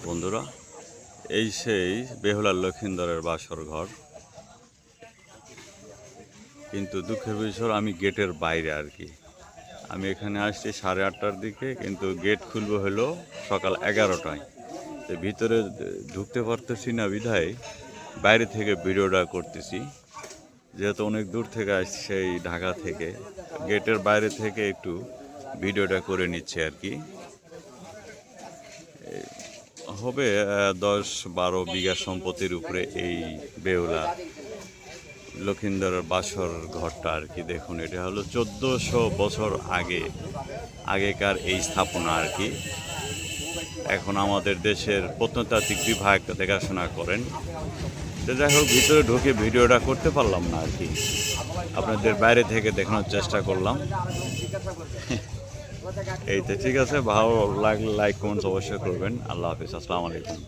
বন্ধুরা, এই সেই বেহুলার লক্ষিন্দরের বাসর ঘর। কিন্তু দুঃখের বিষয় আমি গেটের বাইরে আর কি। আমি এখানে আসছি 8:30টার দিকে, কিন্তু গেট খুলবে হলো সকাল 11টায়। তো ভিতরে ঢুকতে পারতেছি না বিধায় বাইরে থেকে ভিডিওটা করতেছি। যেহেতু অনেক দূর থেকে আসছি, সেই ঢাকা থেকে, গেটের বাইরে থেকে একটু ভিডিওটা করে নিচ্ছে আর কি। হবে 10-12 বিঘা সম্পত্তির উপরে এই বেহুলা লক্ষিন্দরের বাসর ঘরটা আর কি। দেখুন, এটা হলো 1400 বছর আগেকার এই স্থাপনা আর কি। এখন আমাদের দেশের প্রত্নতাত্ত্বিক বিভাগ দেখাশোনা করেন। তো যাই হোক, ভিতরে ঢুকে ভিডিওটা করতে পারলাম না আর কি, আপনাদের বাইরে থেকে দেখানোর চেষ্টা করলাম। এই তো ঠিক আছে, ভালো লাগলে লাইক কমেন্টস অবশ্যই করবেন। আল্লাহ হাফিজ, আসসালামু আলাইকুম।